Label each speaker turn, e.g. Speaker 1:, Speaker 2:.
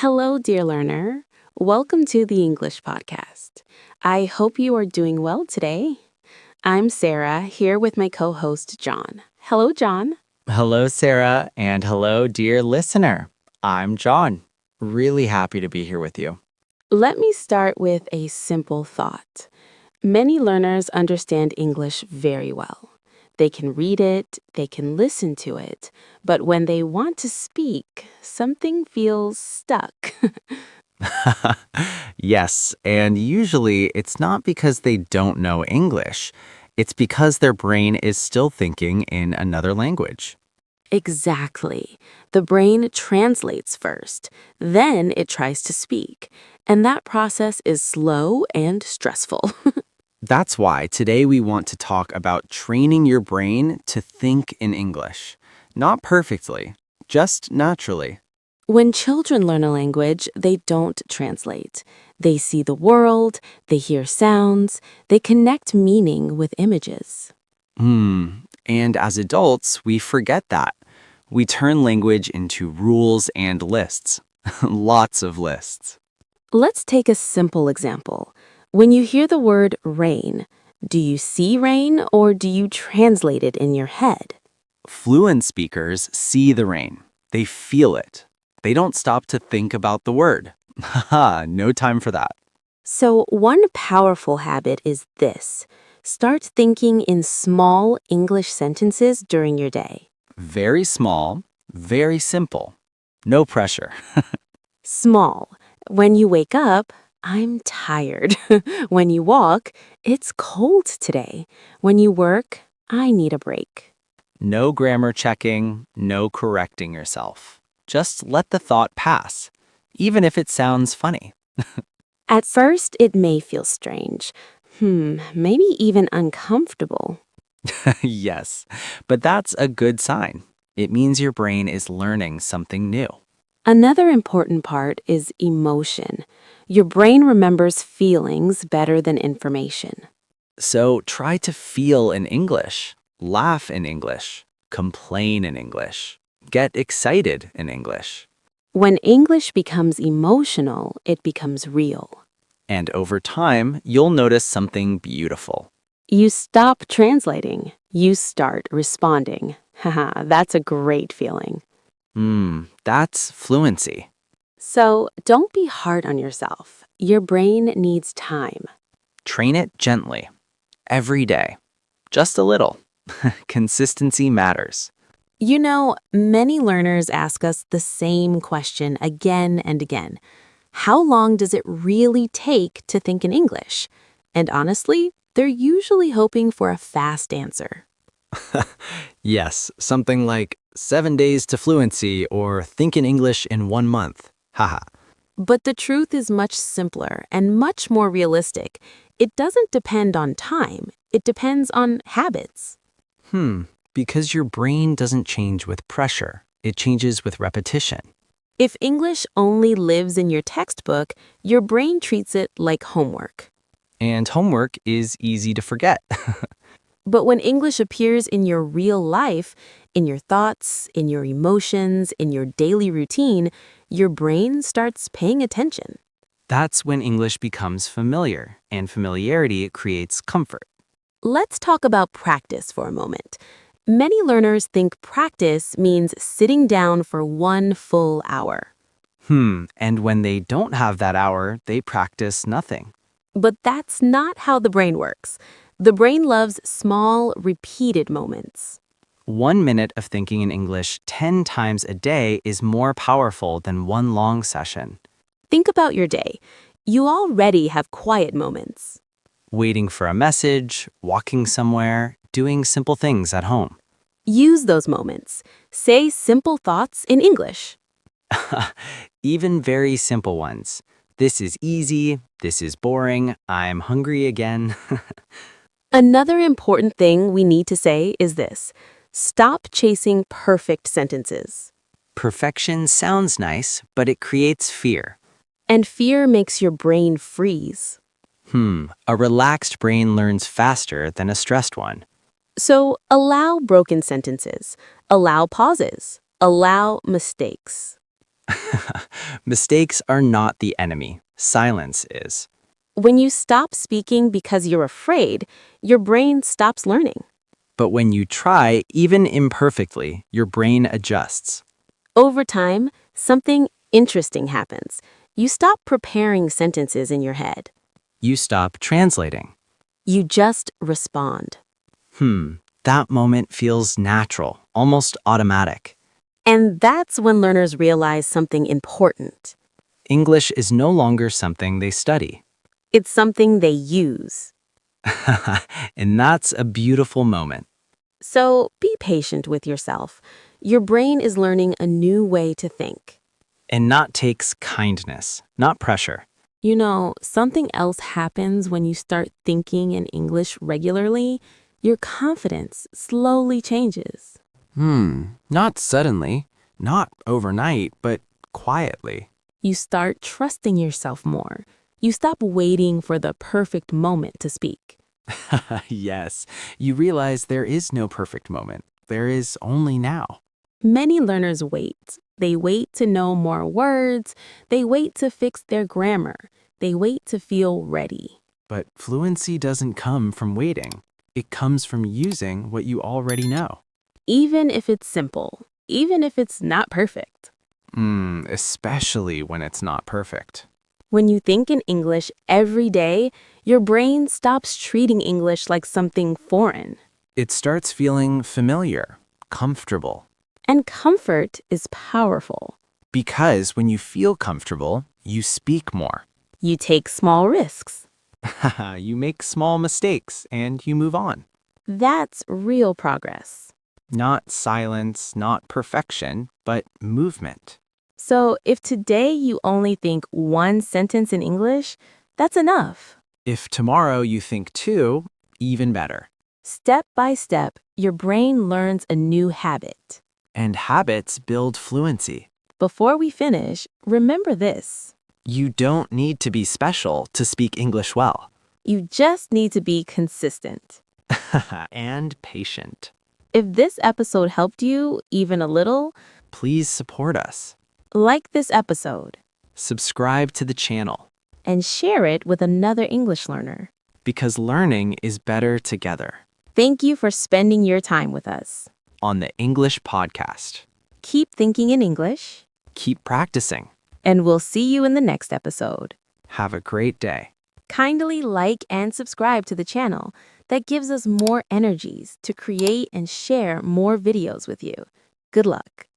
Speaker 1: Hello, dear learner. Welcome to the English podcast. I hope you are doing well today. I'm Sarah, here with my co host, John. Hello, John.
Speaker 2: Hello, Sarah, and hello, dear listener. I'm John. Really happy to be here with you.
Speaker 1: Let me start with a simple thought. Many learners understand English very well. They can read it, they can listen to it, but when they want to speak, something feels stuck.
Speaker 2: Yes, and usually it's not because they don't know English. It's because their brain is still thinking in another language.
Speaker 1: Exactly. The brain translates first, then it tries to speak, and that process is slow and stressful.
Speaker 2: That's why today we want to talk about training your brain to think in English. Not perfectly, just naturally.
Speaker 1: When children learn a language, they don't translate. They see the world, they hear sounds, they connect meaning with images.
Speaker 2: And as adults, we forget that. We turn language into rules and lists. Lots of lists.
Speaker 1: Let's take a simple example. When you hear the word rain, do you see rain or do you translate it in your head?
Speaker 2: Fluent speakers see the rain. They feel it. They don't stop to think about the word. Haha, no time for that.
Speaker 1: So, one powerful habit is this: start thinking in small English sentences during your day.
Speaker 2: Very small, very simple. No pressure.
Speaker 1: Small. When you wake up, I'm tired. When you walk, it's cold today. When you work, I need a break.
Speaker 2: No grammar checking, no correcting yourself. Just let the thought pass, even if it sounds funny.
Speaker 1: At first, it may feel strange. Maybe even uncomfortable.
Speaker 2: Yes, but that's a good sign. It means your brain is learning something new.
Speaker 1: Another important part is emotion. Your brain remembers feelings better than information.
Speaker 2: So try to feel in English, laugh in English, complain in English, get excited in English.
Speaker 1: When English becomes emotional, it becomes real.
Speaker 2: And over time, you'll notice something beautiful.
Speaker 1: You stop translating, you start responding. Haha, that's a great feeling.
Speaker 2: That's fluency.
Speaker 1: So don't be hard on yourself. Your brain needs time.
Speaker 2: Train it gently, every day, just a little. Consistency matters.
Speaker 1: You know, many learners ask us the same question again and again. How long does it really take to think in English? And honestly, they're usually hoping for a fast answer.
Speaker 2: Yes, something like 7 days to fluency or think in English in 1 month. Haha.
Speaker 1: But the truth is much simpler and much more realistic. It doesn't depend on time, it depends on habits.
Speaker 2: Because your brain doesn't change with pressure, it changes with repetition.
Speaker 1: If English only lives in your textbook, your brain treats it like homework.
Speaker 2: And homework is easy to forget.
Speaker 1: But when English appears in your real life, in your thoughts, in your emotions, in your daily routine, your brain starts paying attention.
Speaker 2: That's when English becomes familiar, and familiarity creates comfort.
Speaker 1: Let's talk about practice for a moment. Many learners think practice means sitting down for 1 full hour.
Speaker 2: And when they don't have that hour, they practice nothing.
Speaker 1: But that's not how the brain works. The brain loves small, repeated moments.
Speaker 2: 1 minute of thinking in English 10 times a day is more powerful than one long session.
Speaker 1: Think about your day. You already have quiet moments.
Speaker 2: Waiting for a message, walking somewhere, doing simple things at home.
Speaker 1: Use those moments. Say simple thoughts in English.
Speaker 2: Even very simple ones. This is easy, this is boring, I'm hungry again.
Speaker 1: Another important thing we need to say is this: stop chasing perfect sentences.
Speaker 2: Perfection sounds nice, but it creates fear.
Speaker 1: And fear makes your brain freeze.
Speaker 2: A relaxed brain learns faster than a stressed one.
Speaker 1: So allow broken sentences, allow pauses, allow mistakes.
Speaker 2: Mistakes are not the enemy. Silence is.
Speaker 1: When you stop speaking because you're afraid, your brain stops learning.
Speaker 2: But when you try, even imperfectly, your brain adjusts.
Speaker 1: Over time, something interesting happens. You stop preparing sentences in your head.
Speaker 2: You stop translating.
Speaker 1: You just respond.
Speaker 2: That moment feels natural, almost automatic.
Speaker 1: And that's when learners realize something important.
Speaker 2: English is no longer something they study.
Speaker 1: It's something they use.
Speaker 2: And that's a beautiful moment.
Speaker 1: So be patient with yourself. Your brain is learning a new way to think.
Speaker 2: And not takes kindness, not pressure.
Speaker 1: You know, something else happens when you start thinking in English regularly. Your confidence slowly changes.
Speaker 2: Not suddenly, not overnight, but quietly.
Speaker 1: You start trusting yourself more. You stop waiting for the perfect moment to speak.
Speaker 2: Yes, you realize there is no perfect moment. There is only now.
Speaker 1: Many learners wait. They wait to know more words. They wait to fix their grammar. They wait to feel ready.
Speaker 2: But fluency doesn't come from waiting. It comes from using what you already know.
Speaker 1: Even if it's simple, even if it's not perfect.
Speaker 2: Especially when it's not perfect.
Speaker 1: When you think in English every day, your brain stops treating English like something foreign.
Speaker 2: It starts feeling familiar, comfortable.
Speaker 1: And comfort is powerful.
Speaker 2: Because when you feel comfortable, you speak more.
Speaker 1: You take small risks.
Speaker 2: You make small mistakes and you move on.
Speaker 1: That's real progress.
Speaker 2: Not silence, not perfection, but movement.
Speaker 1: So if today you only think one sentence in English, that's enough.
Speaker 2: If tomorrow you think two, even better.
Speaker 1: Step by step, your brain learns a new habit.
Speaker 2: And habits build fluency.
Speaker 1: Before we finish, remember this.
Speaker 2: You don't need to be special to speak English well.
Speaker 1: You just need to be consistent.
Speaker 2: And patient.
Speaker 1: If this episode helped you even a little,
Speaker 2: Please support us.
Speaker 1: like this episode
Speaker 2: Subscribe to the channel
Speaker 1: and share it with another English learner.
Speaker 2: because learning is better together.
Speaker 1: Thank you for spending your time with us.
Speaker 2: On the English Podcast.
Speaker 1: Keep thinking in English,
Speaker 2: Keep practicing.
Speaker 1: and we'll see you in the next episode.
Speaker 2: Have a great day.
Speaker 1: Kindly like and subscribe to the channel. That gives us more energies to create and share more videos with you. Good luck.